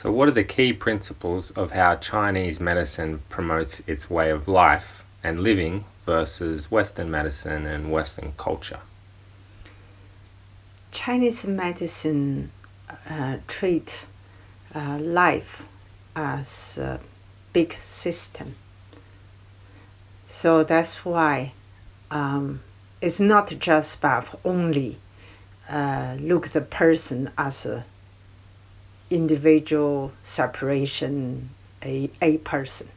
So, what are the key principles of how Chinese medicine promotes its way of life and living versus Western medicine and Western culture? Chinese medicine treat life as a big system. So that's why it's not just about only look the person as a individual separation, a person.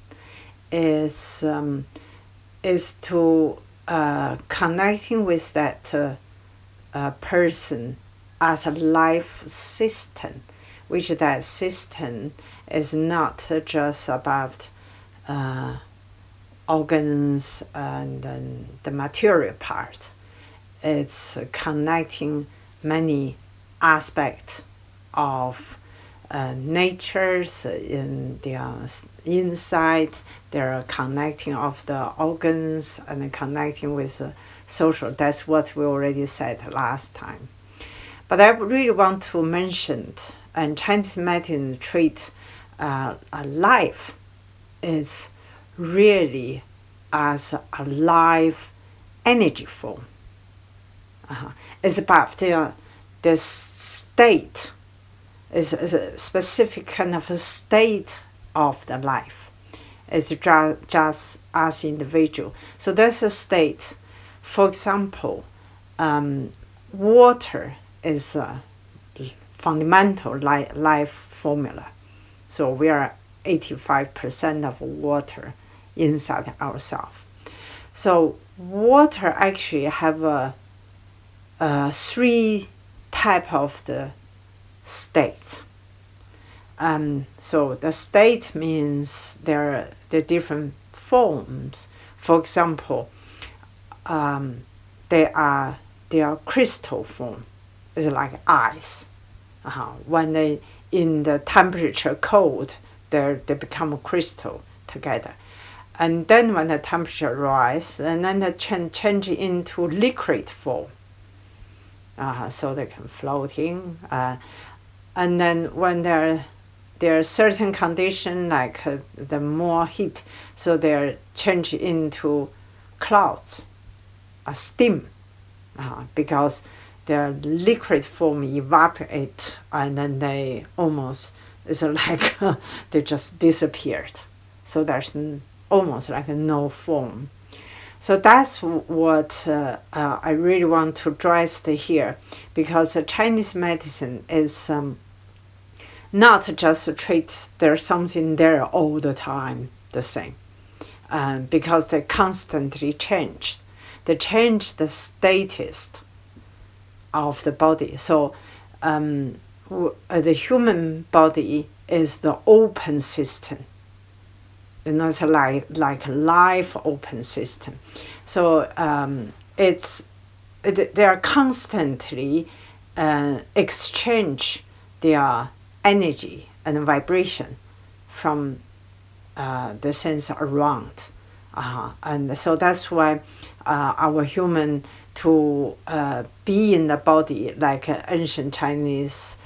Is to connecting with that person as a life system, which that system is not just about organs and then the material part. It's connecting many aspects of natures in their inside. They're connecting of the organs and connecting with social. That's what we already said last time. But I really want to mention, and Chinese medicine treat life is really as a life energy form. It's about the state. Is a specific kind of a state of the life. It's just as individual. So that's a state. For example, water is a fundamental life formula. So we are 85% of water inside ourselves. So water actually have a three type of the state. So the state means there are different forms. For example, they are crystal form. It's like ice. When they in the temperature cold, they become crystal together. And then when the temperature rise, and then they change into liquid form. So they can floating. And then when there are certain condition like the more heat, so they're changed into clouds, steam, because their liquid form evaporate and then they almost, it's like they just disappeared. So there's almost like no form. So that's what I really want to address here, because Chinese medicine is not just treat there's something there all the time the same, because they constantly change. They change the status of the body. So the human body is the open system. It's like life open system. So they are constantly exchange their energy and vibration from the sense around. And so that's why our human to be in the body, like ancient Chinese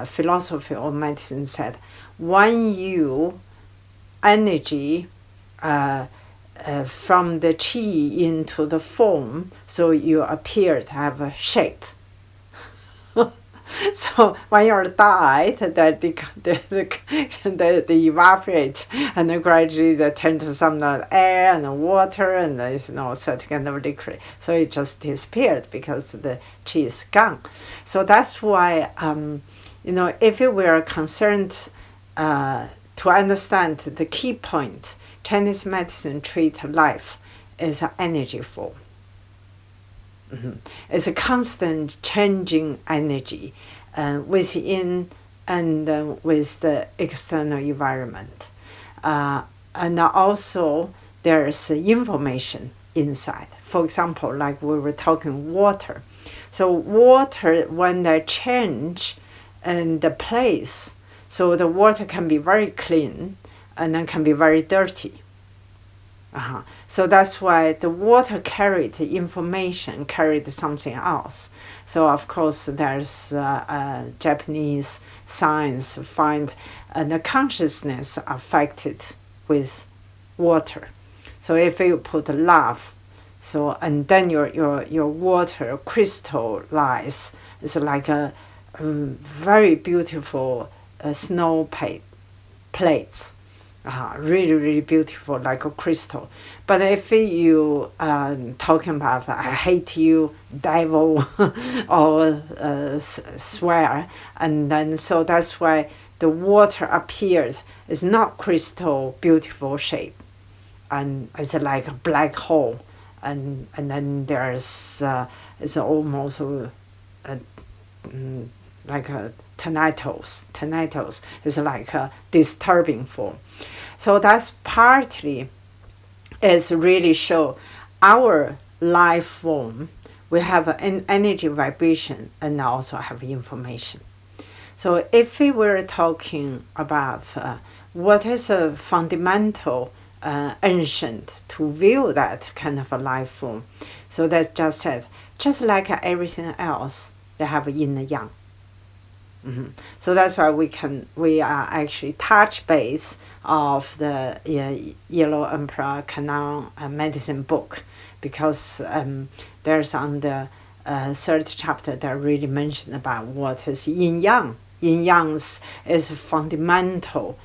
philosophy or medicine said, when you energy from the qi into the form, so you appear to have a shape. So when you're died, they evaporate and then gradually they turn to some air and water and certain kind of liquid. So it just disappeared because the qi is gone. So that's why if we are concerned to understand the key point, Chinese medicine treat life as an energy form. It's a constant changing energy within and with the external environment. And also there's information inside. For example, like we were talking water. So water, when they change in the place, so the water can be very clean and then can be very dirty. So that's why the water carried the information, carried something else. So of course there's Japanese science find the consciousness affected with water. So if you put love, so and then your water crystallize, it's like a very beautiful snow plates. Really, really beautiful, like a crystal. But if you talking about I hate you, devil, or swear, and then so that's why the water appeared is not crystal beautiful shape, and it's like a black hole, and then there's it's almost like a tinnitus is like a disturbing form. So that's partly is really show our life form. We have an energy vibration and also have information. So if we were talking about what is a fundamental ancient to view that kind of a life form, so that just said, just like everything else, they have yin and yang. So that's why we are actually touch base of the Yellow Emperor Canon medicine book, because there's on the third chapter that really mentioned about what is yin yang. Yin yang is a fundamental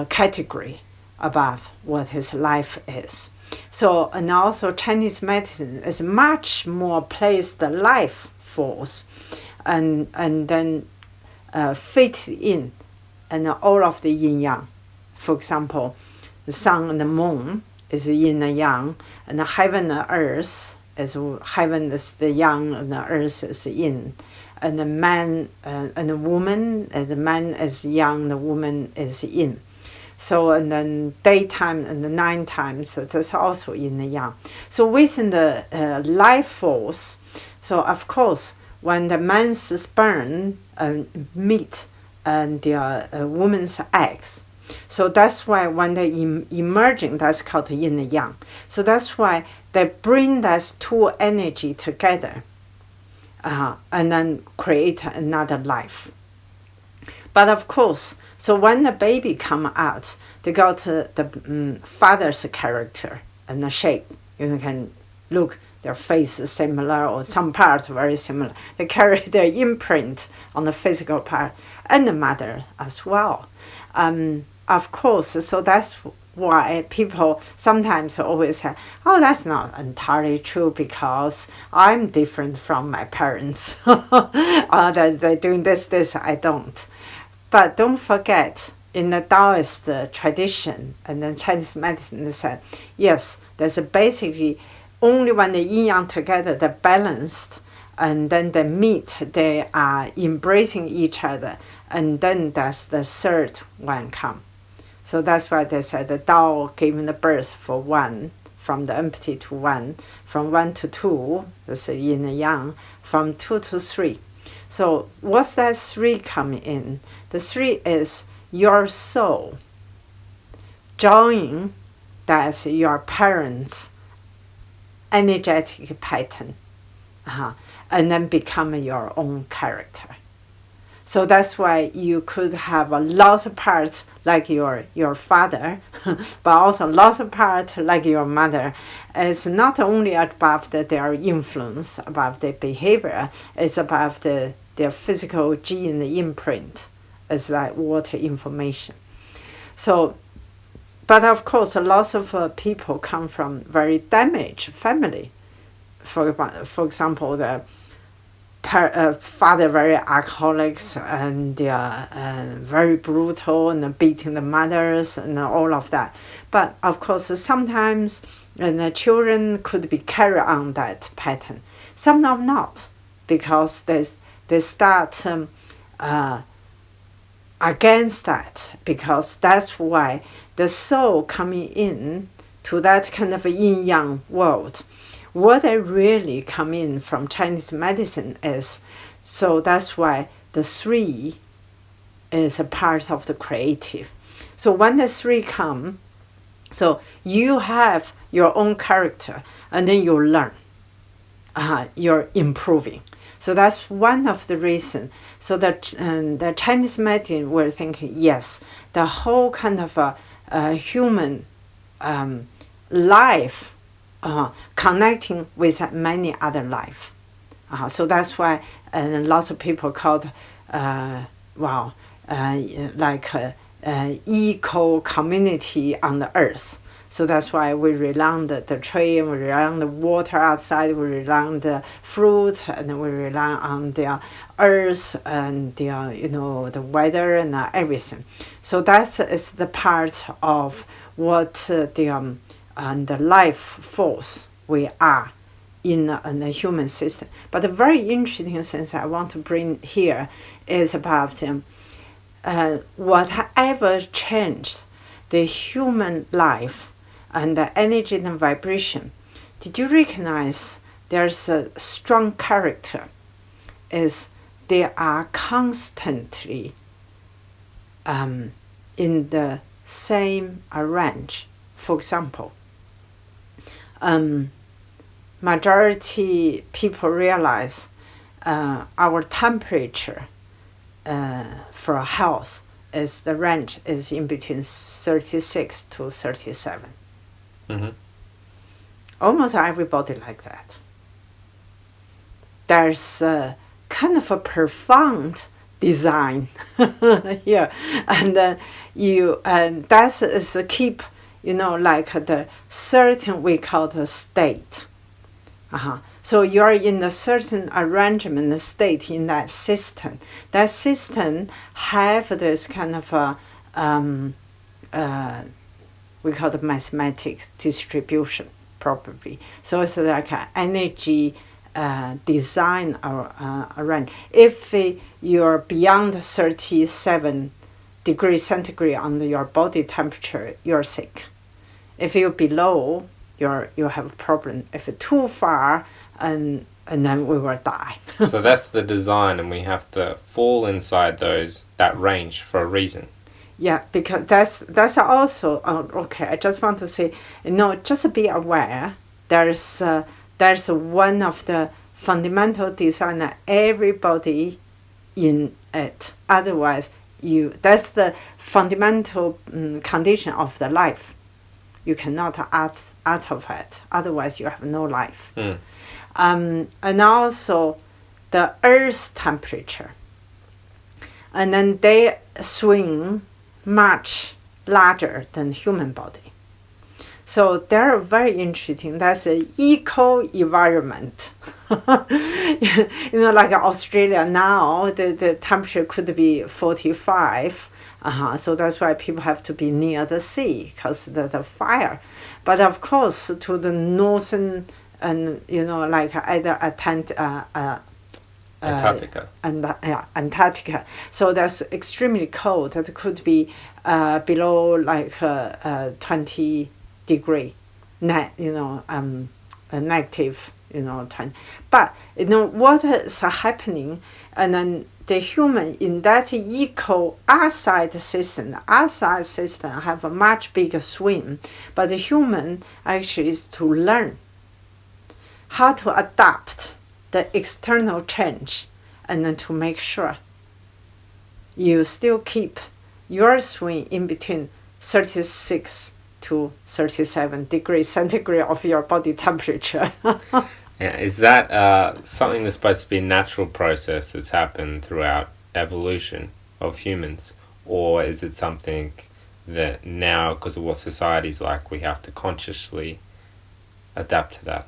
category about what his life is. So, and also Chinese medicine is much more placed the life force and then fit in and all of the yin yang. For example, the sun and the moon is yin and yang, and the heaven and earth is heaven is the yang and the earth is yin, and the man and the woman, and the man is yang, the woman is yin. So and then daytime and the nighttime, so that's also yin and yang. So within the life force, so of course when the man's sperm meet and the woman's eggs, so that's why when they emerging, that's called yin and yang. So that's why they bring those two energy together and then create another life. But of course, so when the baby come out, they got the father's character and the shape. You can look, their face is similar or some part very similar. They carry their imprint on the physical part, and the mother as well. Of course, so that's why people sometimes always say, oh, that's not entirely true because I'm different from my parents. They're doing this, I don't. But don't forget, in the Taoist tradition and then Chinese medicine, they said, yes, there's basically only when the yin yang together, they're balanced, and then they meet, they are embracing each other, and then there's the third one come. So that's why they said the Tao giving the birth for one, from the empty to one, from 1 to 2, that's the yin and yang, from 2 to 3. So what's that 3 coming in? The 3 is your soul joining that's your parents' energetic pattern, and then become your own character. So that's why you could have a lot of parts like your father, but also lots of parts like your mother. It's not only about their influence, about their behavior, it's about their physical gene imprint. It's like water information. So, but of course, lots of people come from very damaged family. For example, the father very alcoholics and very brutal and beating the mothers and all of that. But of course, sometimes the children could be carry on that pattern. Some of not, because they start against that, because that's why the soul coming in to that kind of yin-yang world. What I really come in from Chinese medicine is, so that's why the 3 is a part of the creative. So when the 3 come, So you have your own character, and then you learn. You're improving. So that's one of the reasons. So that the Chinese medicine were thinking, yes, the whole kind of human life connecting with many other life. So that's why lots of people called, eco community on the earth. So that's why we rely on the tree, and we rely on the water outside, we rely on the fruit, and we rely on the earth and the weather and everything. So that is the part of what the life force we are in the human system. But the very interesting thing I want to bring here is about whatever changed the human life and the energy and vibration. Did you recognize there's a strong character? Is they are constantly in the same range. For example, majority people realize our temperature for a house is the range is in between 36 to 37. Mm-hmm. Almost everybody like that. There's a kind of a profound design here, and that is a keep, like the certain we call the state. So you're in a certain arrangement, a state in that system. That system have this kind of we call it mathematic distribution, probably. So it's like an energy design arrange. If you're beyond 37 degrees centigrade on your body temperature, you're sick. If you're below, you have a problem. If it's too far, and then we will die. So that's the design, and we have to fall inside that range for a reason. Yeah, because that's also okay. I just want to say, just be aware. There's one of the fundamental design that everybody in it. Otherwise, that's the fundamental condition of the life. You cannot out of it. Otherwise, you have no life. And also, the Earth's temperature. And then they swing much larger than human body. So they're very interesting. That's an eco-environment. Like Australia now, the temperature could be 45. So that's why people have to be near the sea, because the fire. But of course, to the northern and like either Antarctica. Antarctica. So that's extremely cold. That could be below like 20 degree, negative, 20. But what is happening, and then the human in that outside system have a much bigger swing, but the human actually is to learn how to adapt the external change, and then to make sure you still keep your swing in between 36 to 37 degrees centigrade of your body temperature. Yeah, is that something that's supposed to be a natural process that's happened throughout evolution of humans? Or is it something that now, because of what society's like, we have to consciously adapt to that?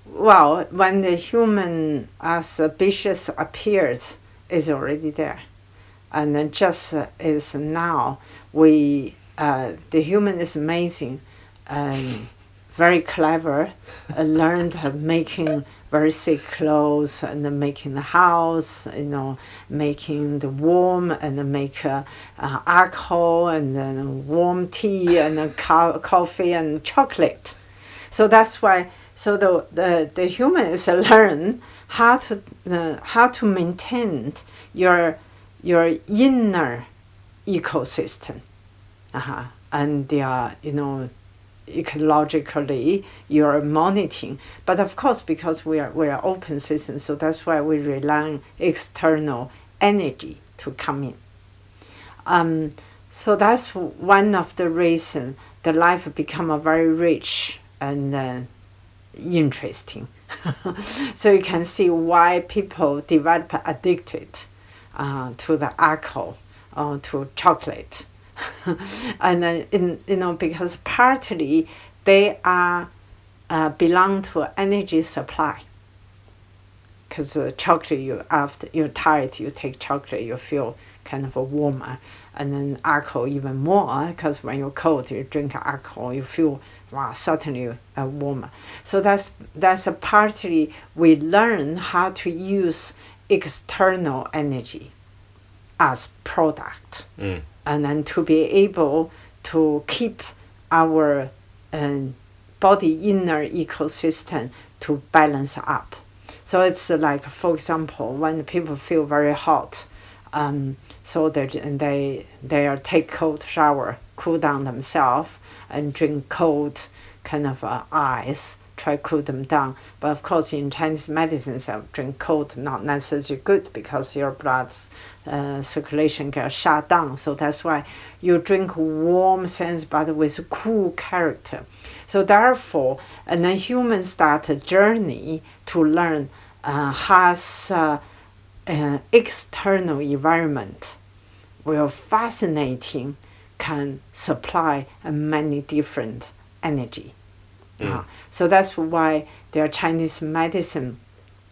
Well, when the human as species appeared, is already there. And then just is now, the human is amazing and very clever, learned making very thick clothes, and then making the house, making the warm, and then make alcohol, and then warm tea, and then coffee and chocolate. So that's why. So the human is learn how to maintain your inner ecosystem. and they are, ecologically you're monitoring. But of course, because we're open system, so that's why we rely on external energy to come in. So that's one of the reasons the life become a very rich and interesting. So you can see why people develop addicted to the alcohol or to chocolate. And then, because partly they are belong to energy supply. Because chocolate, after you're tired, you take chocolate, you feel kind of a warmer, and then alcohol even more. Because when you're cold, you drink alcohol, you feel suddenly warmer. So that's a partly we learn how to use external energy as product, and then to be able to keep our body inner ecosystem to balance up. So it's like, for example, when people feel very hot, so they take cold shower, cool down themselves, and drink cold kind of ice, try cool them down. But of course, in Chinese medicine, drink cold not necessarily good because your blood circulation gets shut down. So that's why you drink warm things, but with cool character. So therefore, and then humans start a journey to learn has external environment will fascinating can supply many different energy. So that's why their Chinese medicine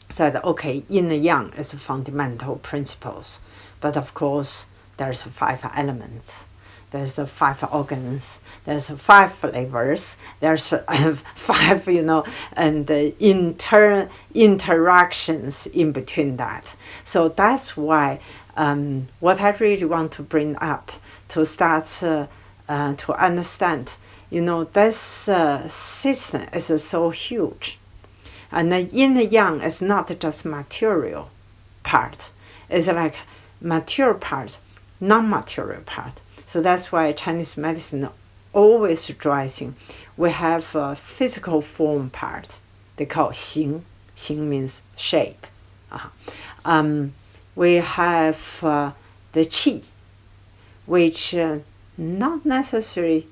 said, okay, yin and yang is fundamental principles. But of course, there's 5 elements. There's the 5 organs. There's 5 flavors. There's 5, and the interactions in between that. So that's why what I really want to bring up to start to understand, this system is so huge. And the yin and yang is not just material part. It's like material part, non-material part. So that's why Chinese medicine always stressing. We have a physical form part. They call 形. 形 means shape. We have the qi, which not necessarily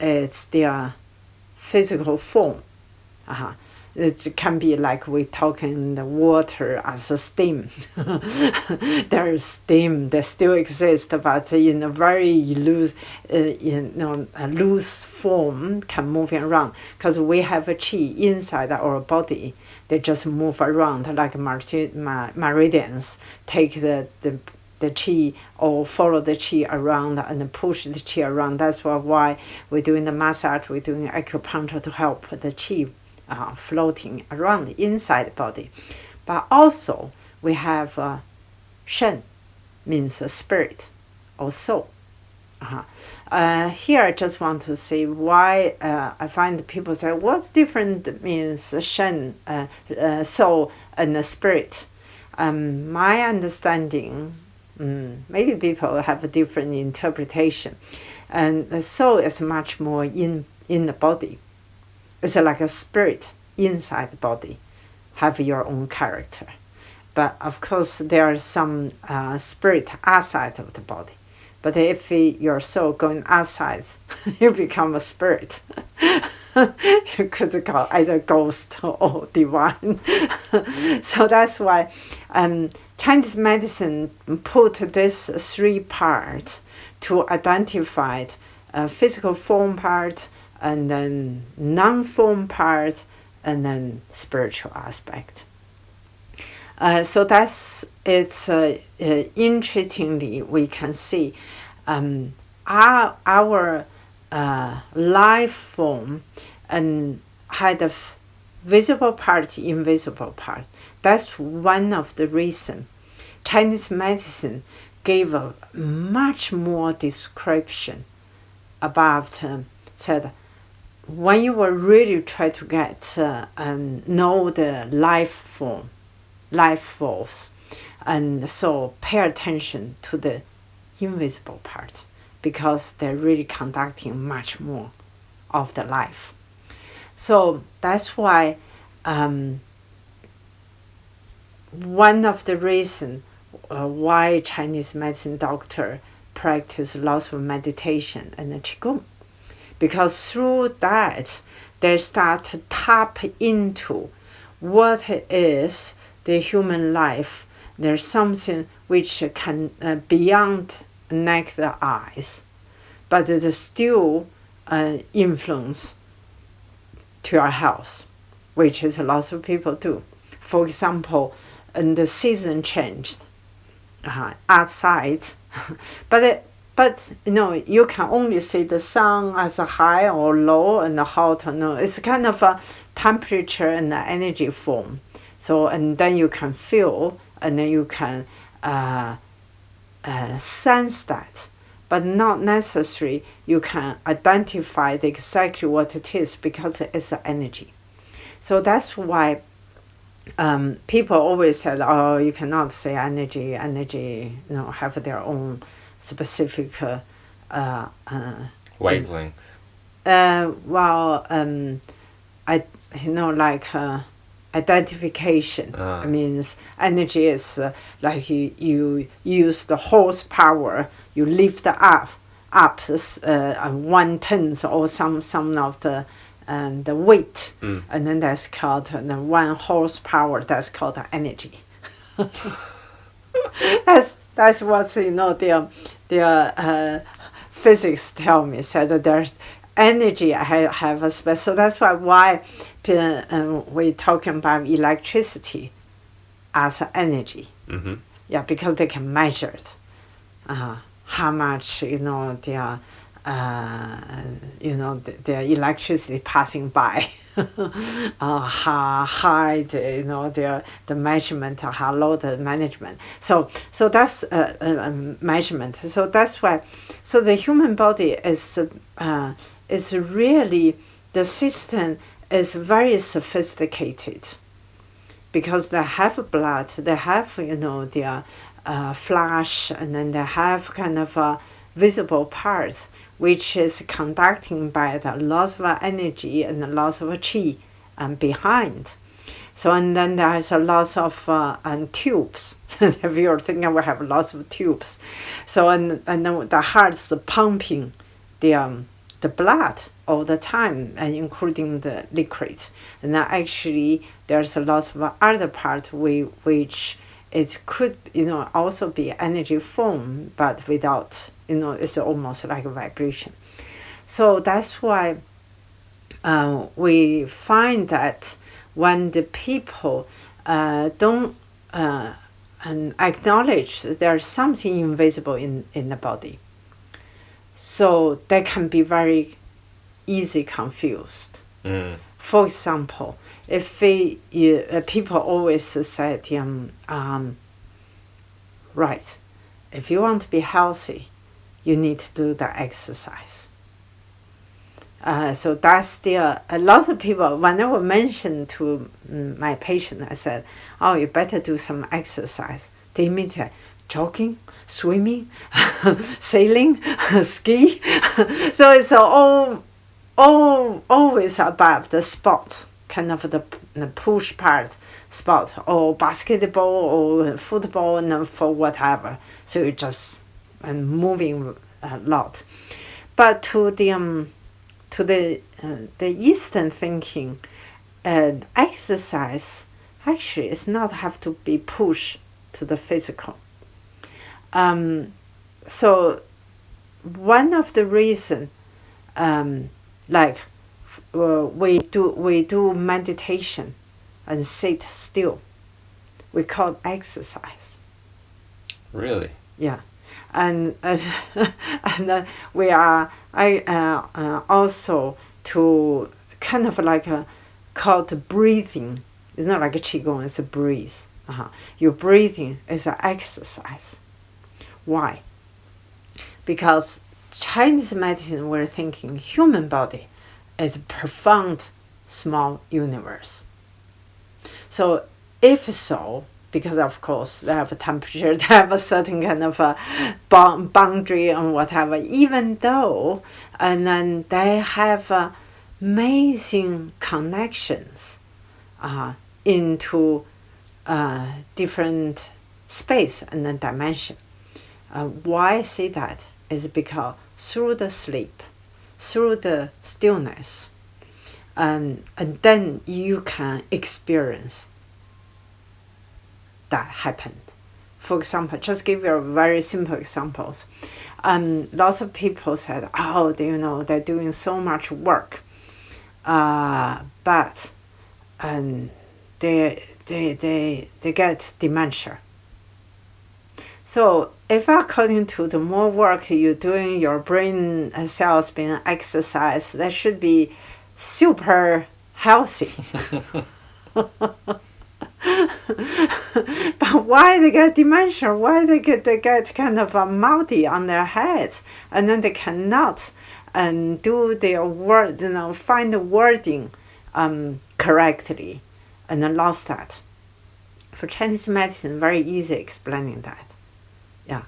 it's their physical form. It can be like we talk in the water as a steam. There's steam that still exists, but in a very loose, loose form, can move around. Because we have a qi inside our body, they just move around like meridians. Take the qi or follow the qi around and push the qi around. That's why we're doing the massage, we're doing acupuncture to help the qi floating around inside the body. But also we have shen, means spirit or soul. Here I just want to say why I find people say what's different means shen, soul and spirit. My understanding, maybe people have a different interpretation, and the soul is much more in the body. It's like a spirit inside the body, have your own character. But of course, there are some spirit outside of the body. But if your soul going outside, you become a spirit. You could call either ghost or divine. So that's why Chinese medicine put this 3 parts to identify physical form part, and then non-form part, and then spiritual aspect. So it's interestingly we can see our life form and had a visible part, invisible part. That's one of the reasons Chinese medicine gave a much more description about said when you will really try to get know the life force, and so pay attention to the invisible part, because they're really conducting much more of the life. So that's why one of the reasons why Chinese medicine doctor practice lots of meditation and the Qigong, because through that they start to tap into what is the human life. There's something which can beyond naked eyes, but it is still influence to your health, which is a lot of people do. For example, and the season changed outside, but you can only see the sun as a high or low and hot. No, it's kind of a temperature and the energy form. So and then you can feel and then you can sense that, but not necessarily you can identify exactly what it is because it's energy. So that's why people always said, oh, you cannot say energy, have their own specific wavelengths. Identification. Means energy is like you use the horsepower, you lift up 1 ton or some of the weight, and then that's called the 1 horsepower. That's called energy. that's what their physics tell me. Said that there's energy have a special. So that's why we're talking about electricity as energy. Mm-hmm. Yeah, because they can measure it. How much their electricity passing by. How high the measurement, how low the management. So that's measurement. So that's why. So the human body is really, the system is very sophisticated, because they have blood, they have their flesh, and then they have kind of a visible part which is conducting by the lots of energy and lots of qi behind. So and then there's a lot of tubes. If you're thinking, we have lots of tubes. So and then the heart's pumping the blood all the time, and including the liquid. And then actually there's a lot of other part which it could also be energy form, but without it's almost like a vibration. So that's why we find that when the people don't acknowledge that there's something invisible in the body, so they can be very easy confused. For example, if people always said, right, if you want to be healthy, you need to do the exercise. So that's a lot of people, whenever mentioned to my patient, I said, oh, you better do some exercise. They immediately, jogging, swimming, sailing, ski. So it's all always about the sport, kind of the push part sport, or basketball or football, and for whatever. So you just moving a lot. But to the Eastern thinking, exercise actually is not have to be pushed to the physical. So one of the reason, we do meditation and sit still, we call it exercise. Really? Yeah. And we are also to kind of called breathing. It's not like a qigong, it's a breathe. Your breathing is an exercise. Why? Because Chinese medicine, we're thinking human body is a profound small universe. So if so, because of course they have a temperature, they have a certain kind of a boundary and whatever, even though, and then they have amazing connections into different space and then dimension. Why I say that is because through the sleep, through the stillness, and then you can experience that happened. For example, just give you a very simple examples. Lots of people said, "Oh, they're doing so much work, but they get dementia." So if according to the more work you're doing, your brain cells being exercised, that should be super healthy. But why they get dementia? Why they get kind of a multi on their heads, and then they cannot do their word, find the wording correctly, and then lost that. For Chinese medicine, very easy explaining that. Yeah,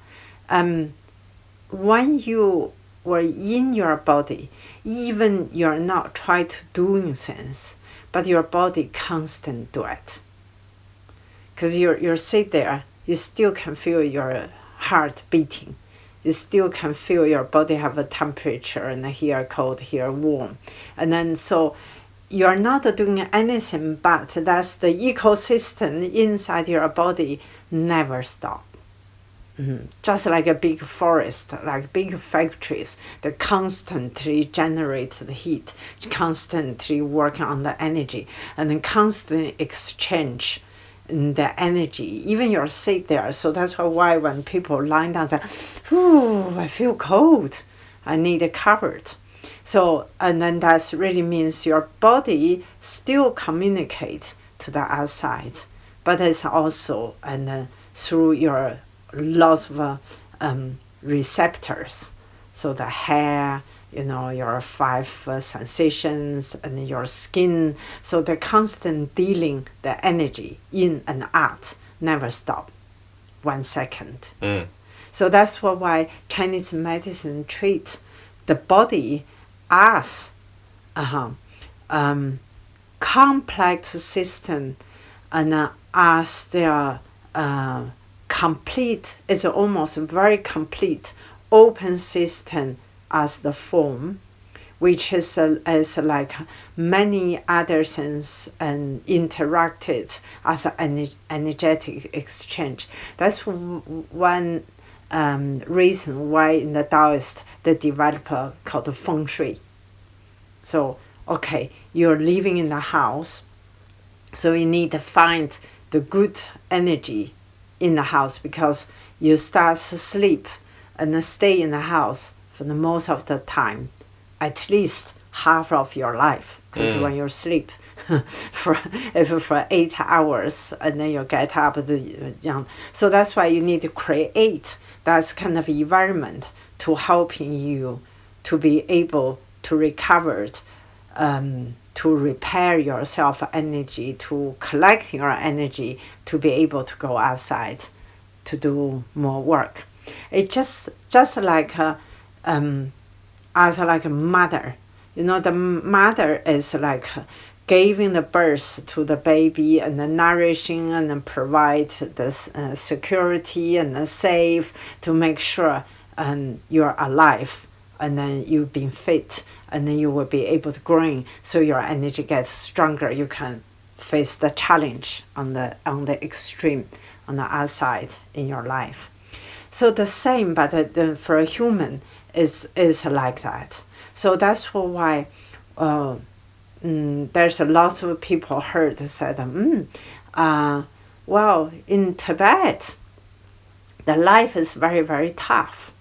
when you were in your body, even you're not trying to doing things, but your body constant do it. Because you sit there, you still can feel your heart beating. You still can feel your body have a temperature, and here cold, here warm. And then so you're not doing anything, but that's the ecosystem inside your body never stop. Just like a big forest, like big factories, they constantly generate the heat, constantly working on the energy, and then constantly exchange the energy. Even you're sit there, so that's why when people lie down, say, "Ooh, I feel cold, I need it covered." So, and then that really means your body still communicate to the outside, but it's also through your lots of receptors. So the hair, your five sensations, and your skin. So they're constant dealing the energy in and out, never stop 1 second. So that's why Chinese medicine treat the body as complex system, and as their complete, it's almost very complete open system as the form, which is like many other things and interacted as an energetic exchange. That's one reason why in the Taoist they develop called feng shui. So okay, you're living in the house, so you need to find the good energy in the house, because you start to sleep and then stay in the house for the most of the time, at least half of your life. Because when you sleep for 8 hours and then you get up, so that's why you need to create that kind of environment to helping you to be able to recover, to repair yourself energy, to collect your energy, to be able to go outside to do more work. It's just like as like a mother. The mother is like giving the birth to the baby and then nourishing and then provide the security and the safe to make sure you're alive, and then you've been fit, and then you will be able to grow, so your energy gets stronger. You can face the challenge on the extreme, on the outside in your life. So the same, but for a human is like that. So that's why there's a lot of people heard said, well, in Tibet, the life is very, very tough.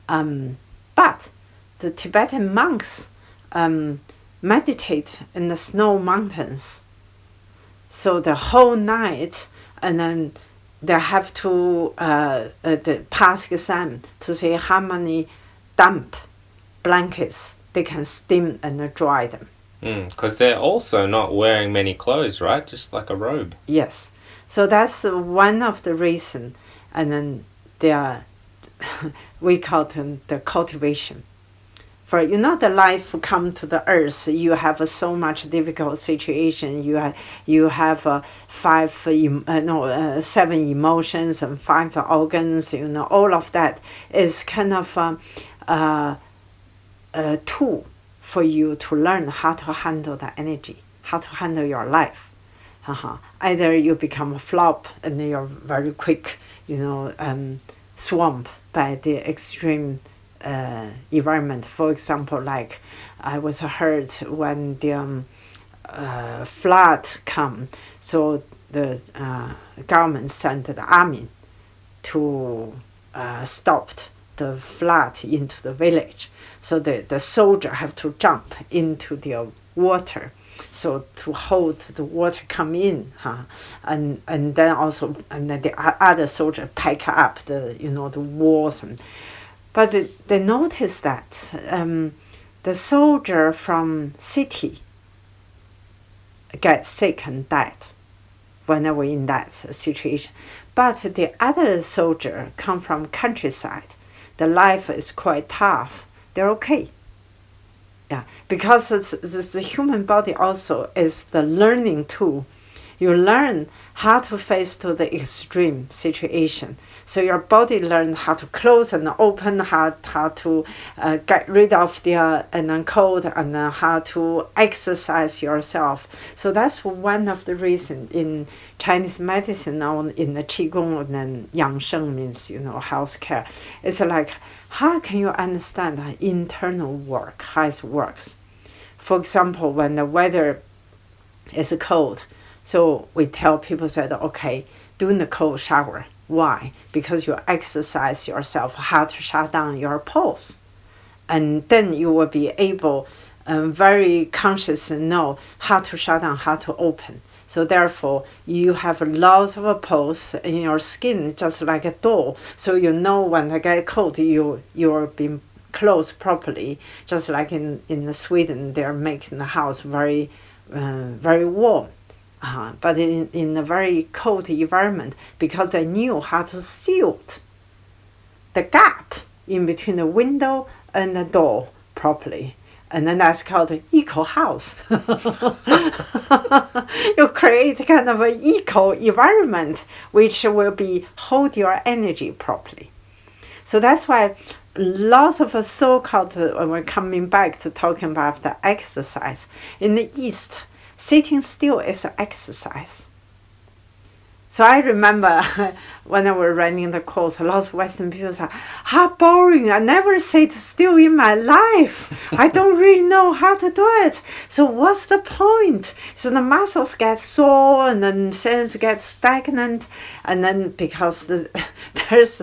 But the Tibetan monks meditate in the snow mountains. So the whole night, and then they have to pass exam to see how many damp blankets they can steam and dry them. Because they're also not wearing many clothes, right? Just like a robe. Yes. So that's one of the reason. And then there, we call it the cultivation. For the life come to the earth, you have so much difficult situation. You have 7 emotions and 5 organs. All of that is kind of a tool for you to learn how to handle the energy, how to handle your life. Either you become a flop and you're very quick, swamped by the extreme environment. For example, like I was heard when the flood come, so the government sent the army to stop the flood into the village. So the soldier have to jump into the water, so to hold the water come in, and then also the other soldier pack up the the walls. But they noticed that the soldier from city get sick and died whenever in that situation. But the other soldier come from countryside. The life is quite tough. They're okay. Yeah, because the human body also is the learning tool. You learn how to face to the extreme situation. So your body learns how to close and open, how to get rid of the cold, and how to exercise yourself. So that's one of the reasons in Chinese medicine, or in the Qigong, and Yang Sheng means health care. It's like, how can you understand the internal work, how it works? For example, when the weather is cold, so we tell people that, okay, do the cold shower. Why? Because you exercise yourself how to shut down your pulse. And then you will be able very conscious and know how to shut down, how to open. So therefore, you have lots of a pulse in your skin, just like a door. So when they get cold, you're being closed properly. Just like in Sweden, they're making the house very, very warm. But in a very cold environment, because they knew how to seal the gap in between the window and the door properly. And then that's called the eco house. You create kind of an eco environment which will hold your energy properly. So that's why lots of so-called, we're coming back to talking about the exercise. In the East, sitting still is an exercise. So I remember when I was running the course, a lot of Western people say, how boring, I never sit still in my life. I don't really know how to do it. So what's the point? So the muscles get sore and then cells get stagnant. And then because there's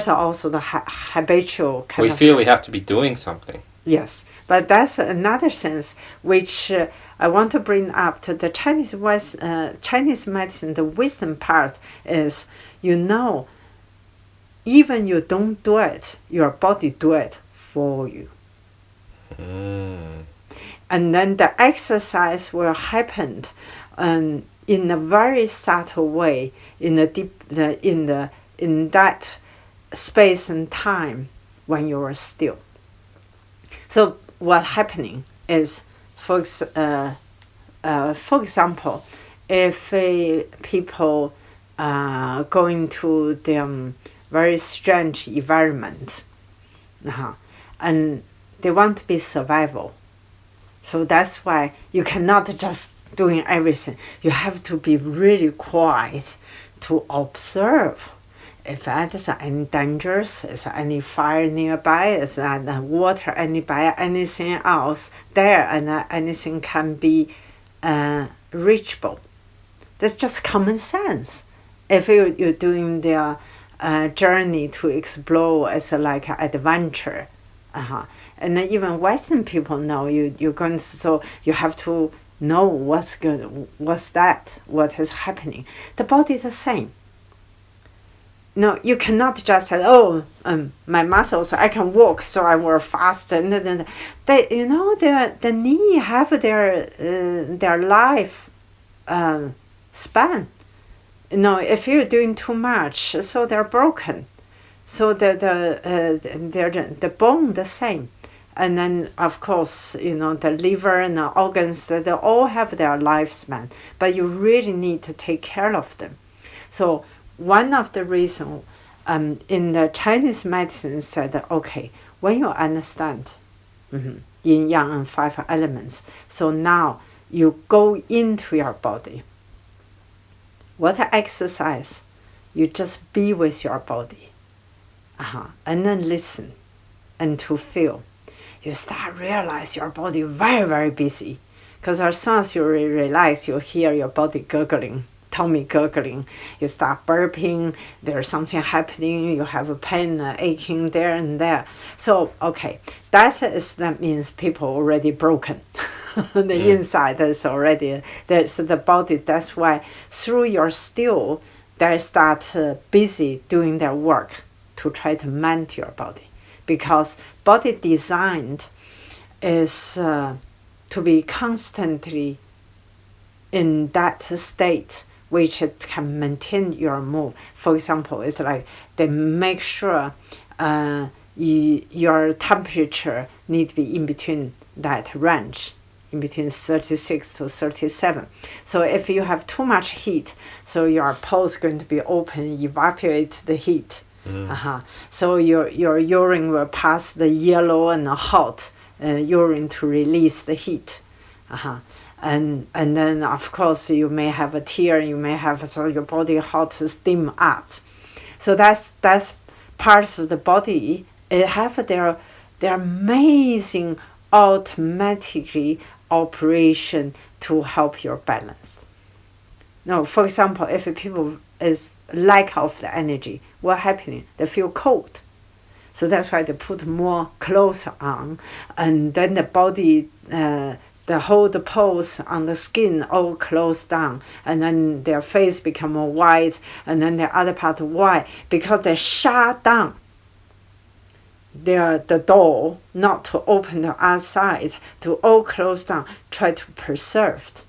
also the habitual kind of... We feel we have to be doing something. Yes, but that's another sense which I want to bring up to the Chinese medicine. The wisdom part is, even you don't do it, your body do it for you. And then the exercise will happen in a very subtle way, in that space and time when you are still. So what's happening is, for example, if people are going to the very strange environment, and they want to be survival, so that's why you cannot just doing everything. You have to be really quiet to observe. If there's any dangers, is there any fire nearby, is there water nearby, anything else there, and anything can be reachable. That's just common sense. If you're doing the journey to explore as like an adventure, and even Western people know you're going to, so you have to know what is happening. The body is the same. No, you cannot just say, my muscles, I can walk, so I work fast. And they, the knee have their life span. if you're doing too much, so they're broken. So the bone the same. And then, of course, the liver and the organs, they all have their lifespan, but you really need to take care of them. So one of the reasons in the Chinese medicine said that, okay, when you understand yin, yang, and 5 elements, so now you go into your body. What exercise? You just be with your body. And then listen and to feel. You start realize your body very, very busy. Because as soon as you realize, you hear your body gurgling, tummy gurgling, you start burping, there's something happening, you have a pain, aching there and there. So, okay, that means people already broken. The inside is already, so the body, that's why through your still, they start busy doing their work to try to mend your body. Because body designed is to be constantly in that state which it can maintain your mood. For example, it's like they make sure your temperature need to be in between that range, in between 36 to 37. So if you have too much heat, so your pores going to be open, evaporate the heat. So your urine will pass the yellow and the hot urine to release the heat. And then, of course, you may have a tear, you may have, so your body hot steam out. So that's part of the body. It have their amazing automatically operation to help your balance. Now, for example, if people is lack of the energy, what happening? They feel cold. So that's why they put more clothes on, and then the body, the whole pores on the skin all closed down, and then their face become more white, and then the other part white, because they shut down the door, not to open the outside, to all close down, try to preserve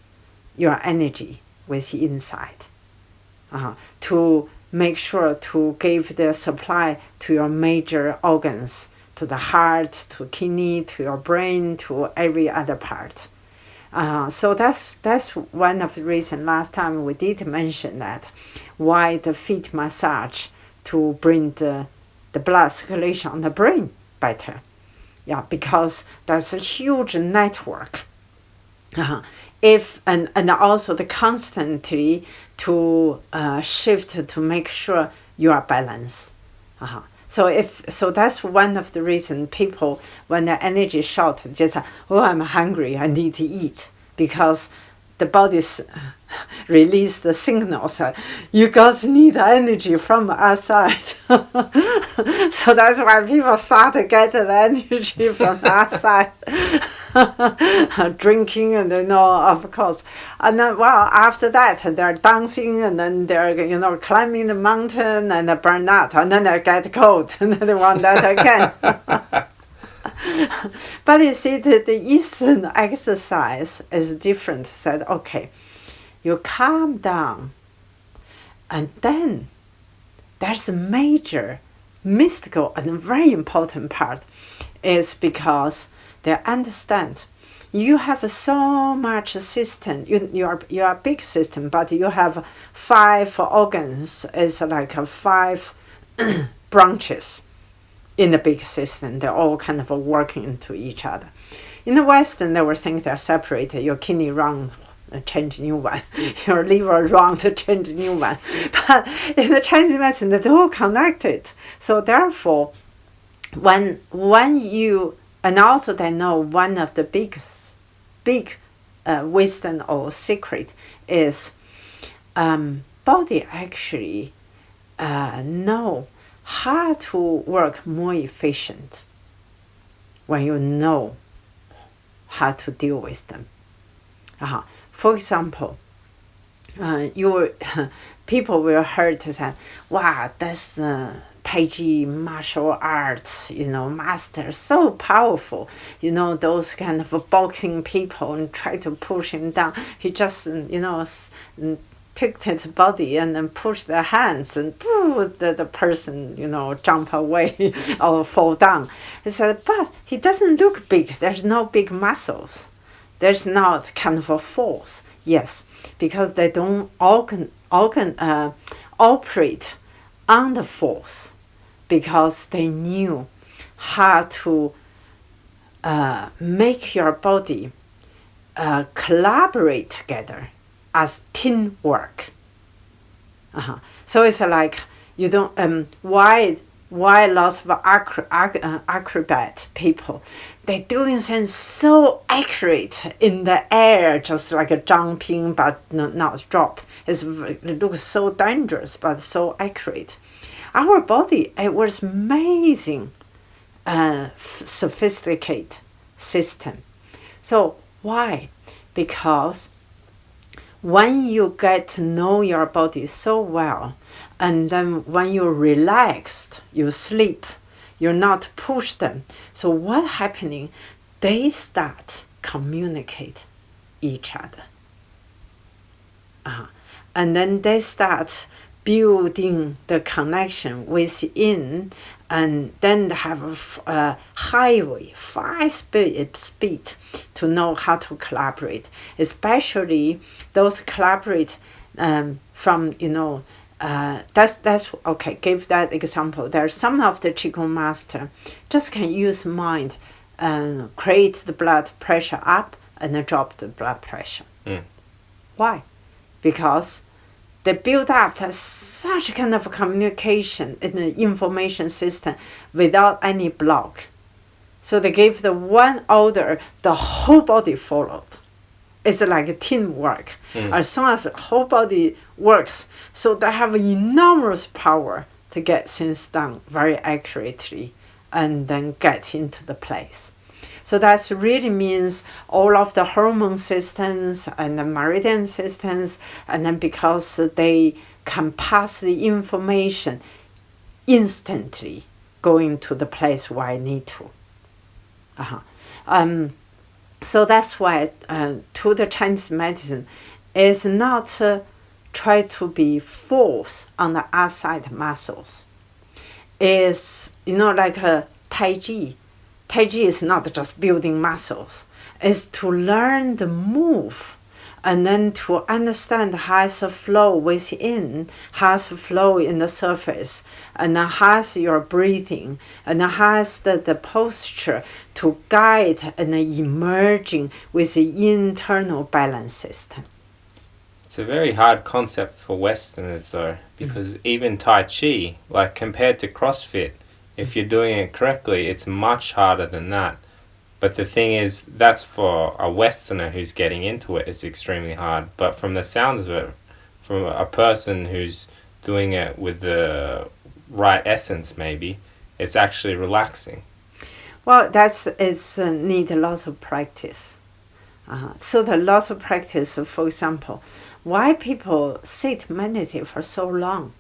your energy with inside. To make sure to give the supply to your major organs, to the heart, to kidney, to your brain, to every other part. So that's one of the reasons last time we did mention that, why the feet massage to bring the blood circulation on the brain better. Yeah, because that's a huge network. And also the constantly to shift to make sure you are balanced. So that's one of the reasons people, when their energy short, just say, oh, I'm hungry, I need to eat, because the body's release the signals. You got to need energy from outside. So that's why people start to get the energy from outside. Drinking, and of course. And then, well, after that, they're dancing, and then they're, climbing the mountain, and they burn out, and then they get cold, and then they want that again. But you see, the Eastern exercise is different. Said, okay, you calm down, and then there's a major mystical and very important part, is because they understand you have so much system. You are a big system, but you have 5 organs. It's like 5 branches in the big system. They're all kind of working into each other. In the Western, they will think they're separated. Your kidney run, change new one. Your liver run to change new one. But in the Chinese medicine, they're all connected. So therefore, when you, and also they know one of the big wisdom or secret is body actually know how to work more efficient when you know how to deal with them. For example, people will heard to say, wow, that's Tai Chi martial arts, master, so powerful. Those kind of boxing people, and try to push him down. He just, took his body and then pushed the hands and the person, jump away or fall down. He said, but he doesn't look big. There's no big muscles. There's not kind of a force. Yes, because they don't operate on the force, because they knew how to make your body collaborate together as teamwork. So it's like you don't why lots of acrobat people, they're doing things so accurate in the air, just like a jumping but not dropped. It looks so dangerous but so accurate. Our body, it was amazing, sophisticated system. So why? Because when you get to know your body so well, and then when you're relaxed, you sleep, you're not push them. So what's happening? They start communicate each other. And then they start building the connection within, and then have a highway, fast speed to know how to collaborate. Especially those collaborate from, that's okay. Give that example. There are some of the Qigong master just can use mind and create the blood pressure up and then drop the blood pressure. Why? Because they build up such kind of communication in the information system without any block. So they gave the one order, the whole body followed. It's like a teamwork. As soon as the whole body works, so they have enormous power to get things done very accurately and then get into the place. So that really means all of the hormone systems and the meridian systems, and then because they can pass the information instantly going to the place where I need to. So that's why to the Chinese medicine is not try to be force on the outside muscles. Is, like a Tai Chi. Tai Chi is not just building muscles. It's to learn the move and then to understand how's the flow within, how's the flow in the surface, and how's your breathing, and how's the posture to guide and emerging with the internal balance system. It's a very hard concept for Westerners though, because even Tai Chi, like compared to CrossFit, if you're doing it correctly, it's much harder than that. But the thing is, that's for a Westerner who's getting into it, it's extremely hard. But from the sounds of it, from a person who's doing it with the right essence maybe, it's actually relaxing. Well, it's need lots of practice. So the lots of practice, for example, why people sit meditate for so long?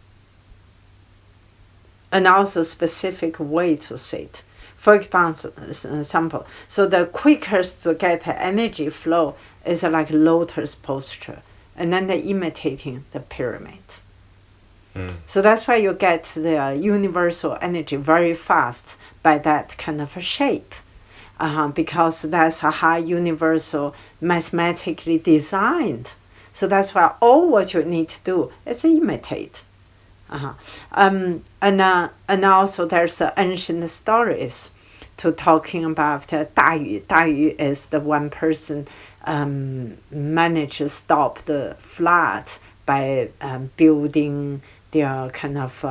And also specific way to sit. For example, so the quickest to get energy flow is like lotus posture, and then they're imitating the pyramid. So that's why you get the universal energy very fast by that kind of a shape, because that's how universal mathematically designed. So that's why all what you need to do is imitate. And also there's ancient stories to talking about Da Yu. Da Yu is the one person managed to stop the flood by building their kind of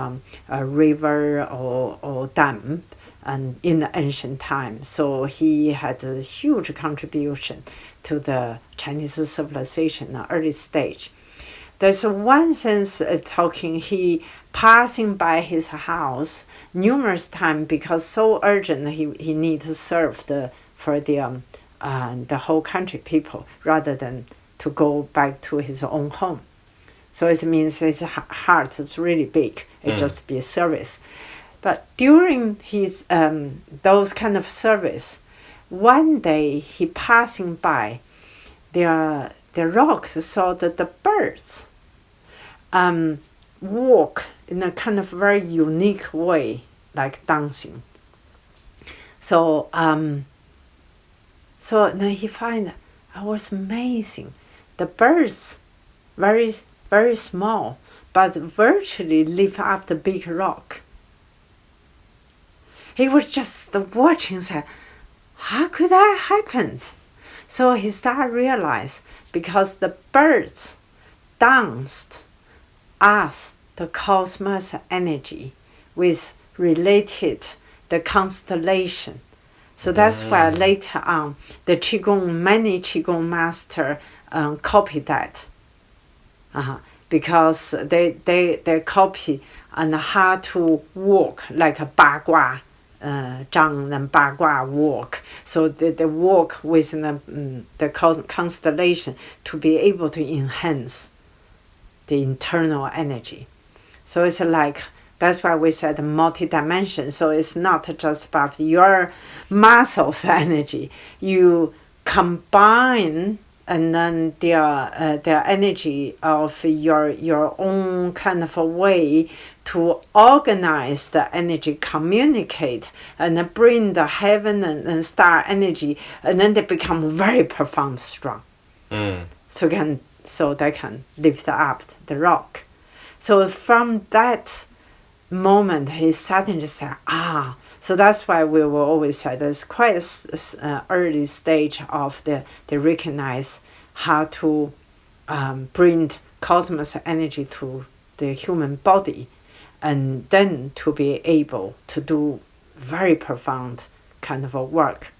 a river or dam, and in the ancient times. So he had a huge contribution to the Chinese civilization in the early stage. There's one sense talking, he passing by his house numerous times because so urgent he need to serve for the whole country people rather than to go back to his own home. So it means his heart is really big. It just be a service. But during his those kind of service, one day he passing by the rock saw that the birds walk in a kind of very unique way, like dancing. So so then he find I was amazing. The birds, very very small, but virtually live up the big rock. He was just watching and said, how could that happen? So he started to realize because the birds danced as the cosmos energy with related the constellation. So that's why later on the many Qigong master copied that. Because they copy on how to walk like a bagua, Zhang and bagua walk. So they walk with the constellation to be able to enhance the internal energy. So it's like, that's why we said multi-dimension. So it's not just about your muscles energy. You combine and then their energy of your own kind of a way to organize the energy, communicate, and then bring the heaven and star energy, and then they become very profound, strong. So they can lift up the rock. So from that moment, he suddenly said, so that's why we will always say there's quite an early stage of the recognize how to bring cosmos energy to the human body, and then to be able to do very profound kind of a work.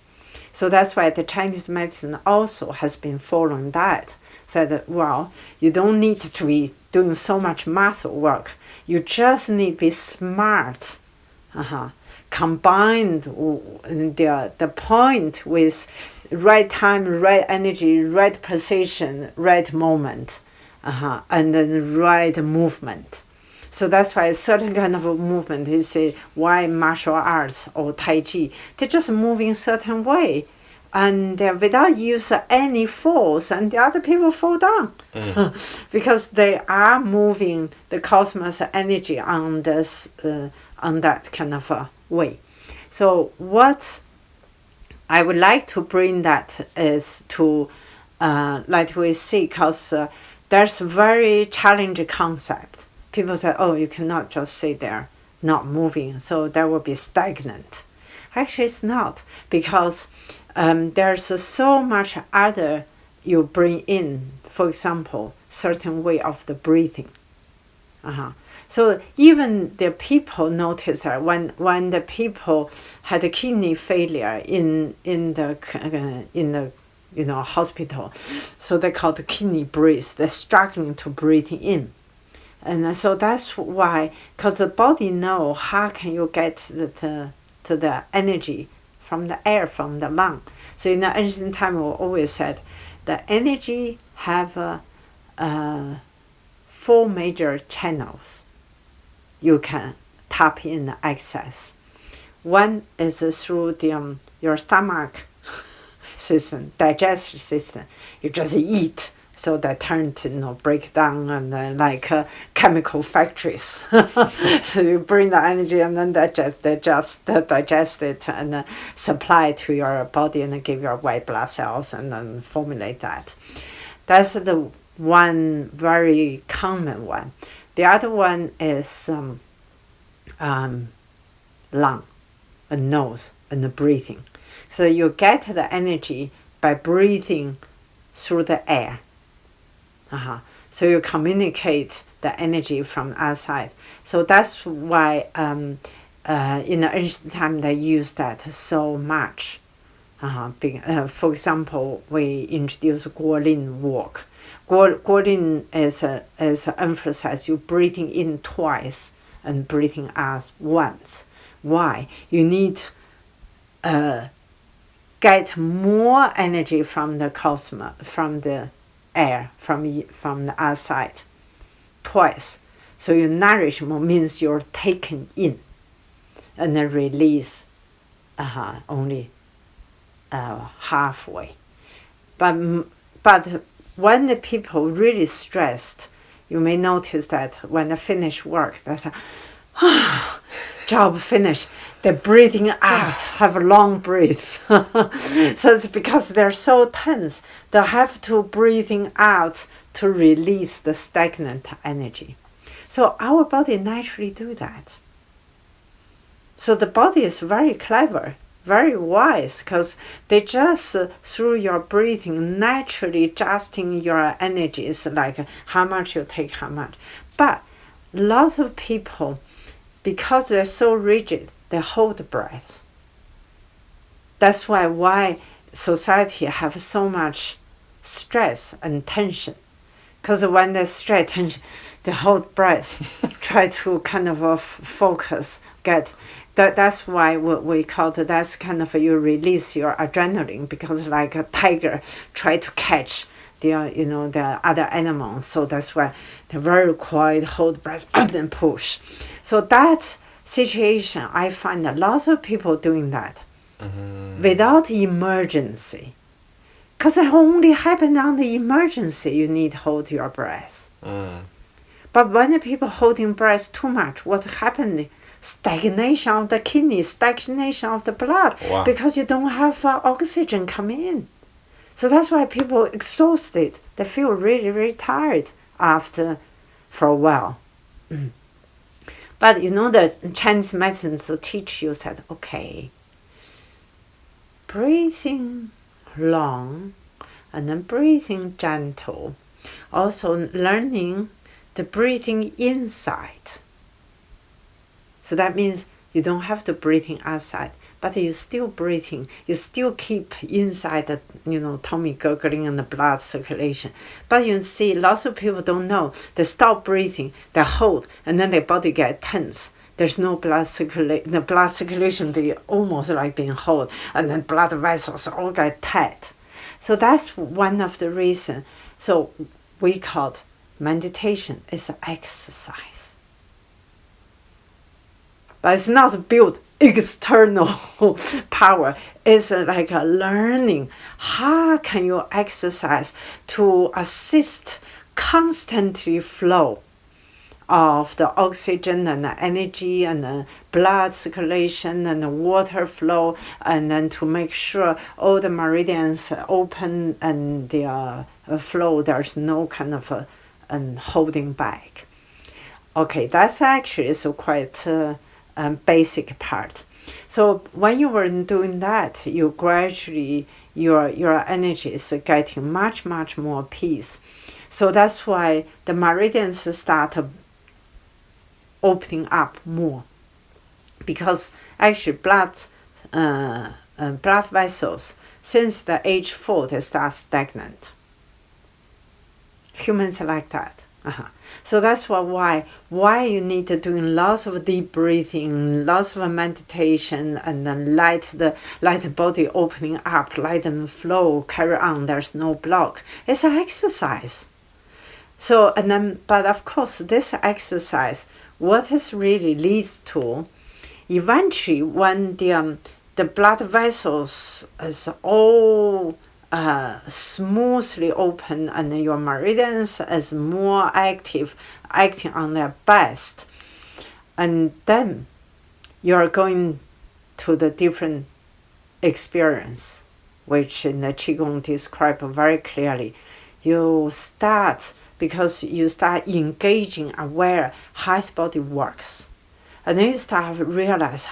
So that's why the Chinese medicine also has been following that. Said, well, you don't need to be doing so much muscle work. You just need to be smart. Combined the point with right time, right energy, right position, right moment, and then right movement. So that's why a certain kind of a movement is why martial arts or Tai Chi, they just move in a certain way. And without use any force, and the other people fall down because they are moving the cosmos energy on this on that kind of a way. So what I would like to bring that is to like we see, because there's a very challenging concept. People say, oh, you cannot just sit there not moving, so that will be stagnant. Actually, it's not, because there's so much other you bring in. For example, certain way of the breathing. So even the people notice that when the people had a kidney failure in the hospital, so they call the kidney breathe. They're struggling to breathe in, and so that's why, because the body know how can you get to the energy from the air, from the lung. So in the ancient time, we always said the energy have 4 major channels you can tap in the access. One is through your stomach system, digestive system. You just eat, so that turn to break down and like chemical factories. So you bring the energy and then digest it and supply to your body and give your white blood cells and then formulate that. That's the one very common one. The other one is lung, a nose, and the breathing. So you get the energy by breathing through the air. So you communicate the energy from outside. So that's why in the ancient time they used that so much. For example, we introduced Guolin walk. Guolin is emphasize you breathing in twice and breathing out once. Why? You need get more energy from the cosmos, from the air, from the outside, twice. So you nourish more means you're taken in, and then release only halfway. But when the people really stressed, you may notice that when I finish work, that's a job finished. They're breathing out, have a long breath. So it's because they're so tense. They have to breathing out to release the stagnant energy. So our body naturally do that. So the body is very clever, very wise, because they just through your breathing naturally adjusting your energies, like how much you take, how much. But lots of people, because they're so rigid, they hold the breath. That's why society have so much stress and tension. Because when they stress tension, they hold breath, try to kind of focus, get that's why we call it, that's kind of you release your adrenaline, because like a tiger try to catch the the other animals. So that's why they're very quiet, hold breath, and then push. So that situation, I find that lots of people doing that without emergency. Because it only happens on the emergency, you need to hold your breath. But when the people holding breath too much, what happened? Stagnation of the kidney, stagnation of the blood, because you don't have oxygen coming in. So that's why people exhausted. They feel really, really tired after for a while. But the Chinese medicine will teach you that, okay, breathing long and then breathing gentle. Also learning the breathing inside. So that means you don't have to breathing outside, but you're still breathing. You still keep inside the, tummy gurgling and the blood circulation. But you see, lots of people don't know. They stop breathing, they hold, and then their body get tense. There's no blood circulation. The blood circulation be almost like being held, and then blood vessels all get tight. So that's one of the reasons. So we call meditation is an exercise. But it's not built external power. It's like a learning. How can you exercise to assist constantly flow of the oxygen and the energy and the blood circulation and the water flow, and then to make sure all the meridians open and the flow, there's no kind of holding back. Okay, that's actually so quite basic part. So when you were doing that, you gradually, your energy is getting much, much more peace. So that's why the meridians start opening up more, because actually blood vessels, since the age 4, they start stagnant. Humans are like that. So that's why you need to do lots of deep breathing, lots of meditation, and then let the body opening up, let them flow, carry on. There's no block. It's an exercise. So but of course, this exercise, what it really leads to, eventually, when the blood vessels is all smoothly open and your meridians is more active, acting on their best, and then you're going to the different experience, which in the Qigong described very clearly. You start, because you start engaging aware how his body works. And then you start to realize,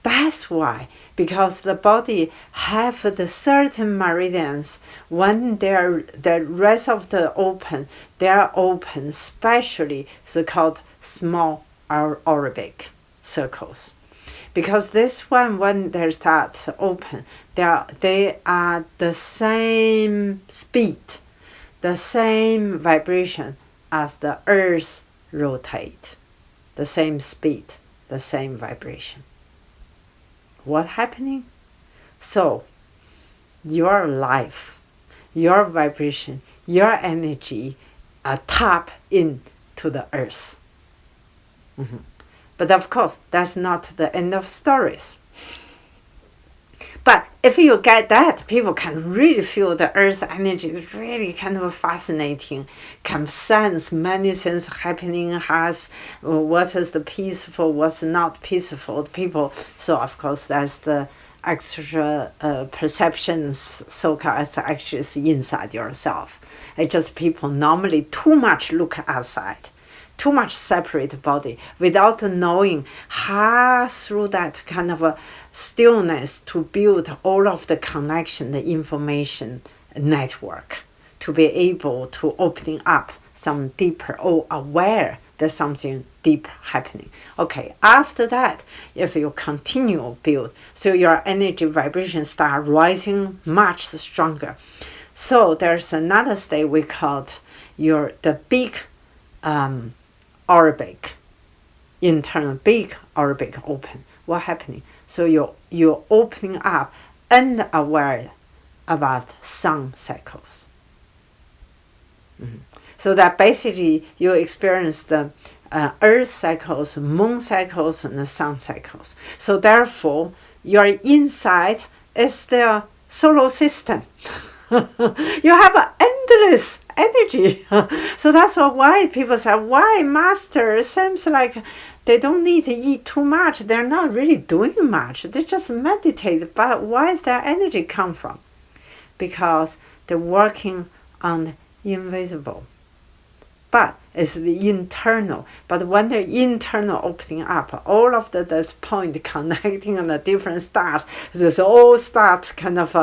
that's why. Because the body have the certain meridians, when the rest of the open, they're open, especially so-called small aerobic circles. Because this one, when they start open, they are the same speed, the same vibration as the earth rotate. The same speed, the same vibration. What happening? So, your life, your vibration, your energy are tap into the earth. But of course, that's not the end of stories. But if you get that, people can really feel the Earth's energy is really kind of fascinating, can sense many things happening, has what is the peaceful, what's not peaceful. People, so of course that's the extra perceptions, so-called as actually is inside yourself. It's just people normally too much look outside, too much separate body without knowing how through that kind of a stillness to build all of the connection, the information network, to be able to opening up some deeper or aware there's something deep happening. Okay, after that, if you continue build, so your energy vibration start rising much stronger. So there's another state we call the big auric, internal big auric open. What happening? So you're opening up and aware about sun cycles. Mm-hmm. So that basically you experience the Earth cycles, moon cycles, and the sun cycles. So therefore, your inside is the solar system. You have an endless energy. So that's why people say, why master? It seems like they don't need to eat too much. They're not really doing much. They just meditate. But why is their energy come from? Because they're working on the invisible. But it's the internal. But when the internal opening up, all of this point connecting on the different stars, this all start kind of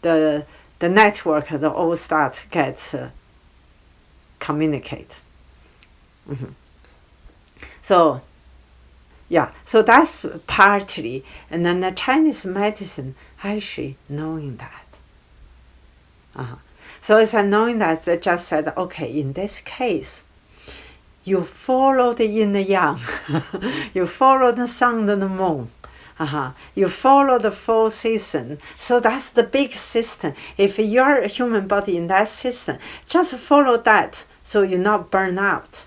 the network, the all start get communicate. Mm-hmm. So, yeah, so that's partly, and then the Chinese medicine actually knowing that. So it's knowing that they just said, okay, in this case, you follow the yin and yang, you follow the sun and the moon, you follow the 4 seasons. So that's the big system. If you're a human body in that system, just follow that so you're not burn out.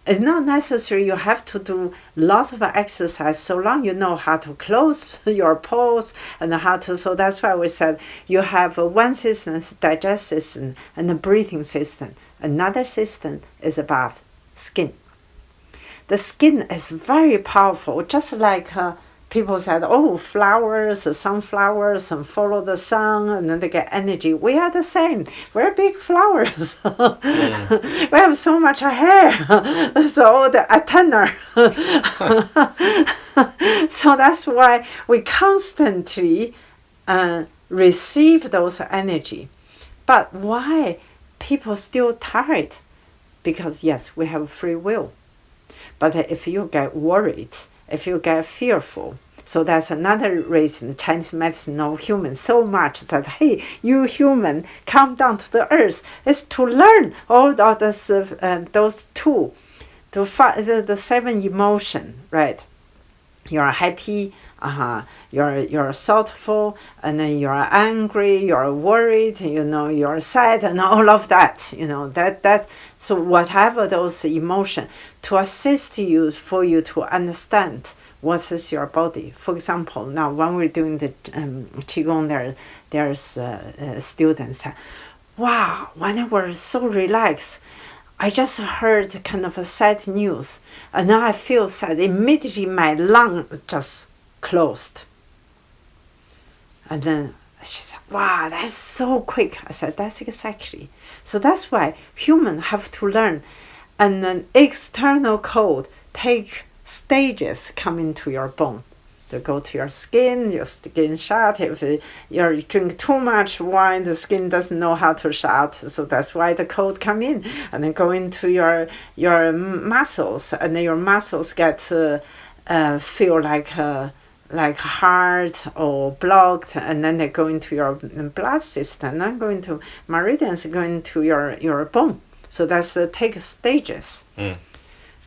It's not necessary you have to do lots of exercise so long you know how to close your pores and how to, so that's why we said you have one system, digestive system, and a breathing system. Another system is about skin. The skin is very powerful, just like people said, oh, flowers, sunflowers, and follow the sun, and then they get energy. We are the same. We're big flowers. We have so much hair. So the antenna. So that's why we constantly receive those energy. But why people still tired? Because yes, we have free will. But if you get worried, if you get fearful, so that's another reason Chinese medicine knows humans so much that, hey, you human, come down to the earth, is to learn all of this, those two, to find the 7 emotions, right? You're happy, you're thoughtful, and then you're angry, you're worried, you're sad, and all of that, that. So whatever those emotions, to assist you, for you to understand what is your body. For example, now when we're doing the Qigong, there's students, wow, when I was so relaxed, I just heard kind of a sad news, and now I feel sad. Immediately my lung just closed. And then she said, wow, that's so quick. I said, that's exactly. So that's why humans have to learn. And an external code take stages come into your bone. They go to your skin shut. If you drink too much wine, the skin doesn't know how to shut. So that's why the cold come in. And then go into your muscles. And then your muscles get feel like hard or blocked, and then they go into your blood system, then go into meridians, go into your bone. So that's take stages.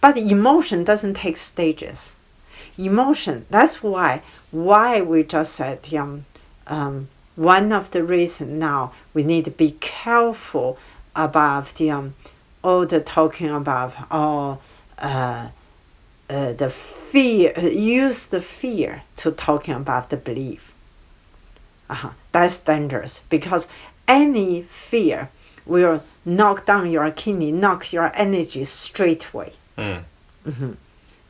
But emotion doesn't take stages. Emotion, that's why we just said one of the reasons now we need to be careful about all the talking about the fear, use the fear to talking about the belief. That's dangerous because any fear will knock down your kidney, knock your energy straight away.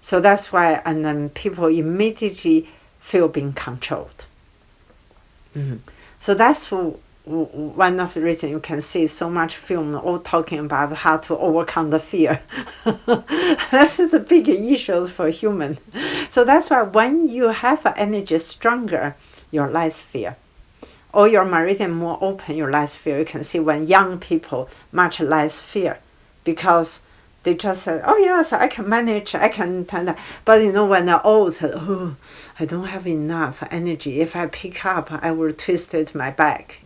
So that's why, and then people immediately feel being controlled. So that's one of the reasons you can see so much film all talking about how to overcome the fear. That's the big issue for humans. So that's why when you have energy stronger, you're less fear. Or your meridian more open, you're less fear. You can see when young people much less fear because they just said, oh yes, I can manage, I can turn that. But when they're old, oh, I don't have enough energy. If I pick up, I will twist it my back,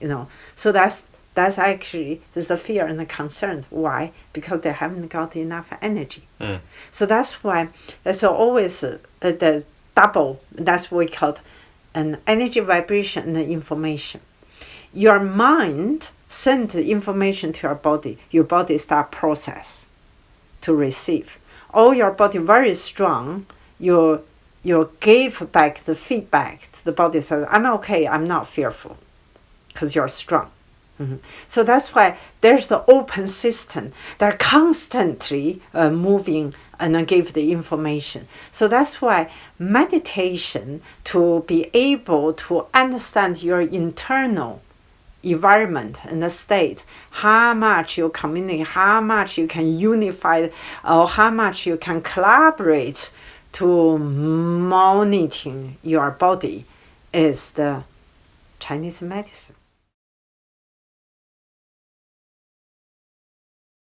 So that's actually is the fear and the concern. Why? Because they haven't got enough energy. So that's why there's always the double. That's what we call an energy, vibration, and information. Your mind sends the information to your body start process to receive. All your body very strong, you give back the feedback to the body, says, I'm okay, I'm not fearful, because you're strong. So that's why there's the open system. They're constantly moving and give the information. So that's why meditation, to be able to understand your internal environment and the state, how much you communicate, how much you can unify, or how much you can collaborate to monitoring your body, is the Chinese medicine.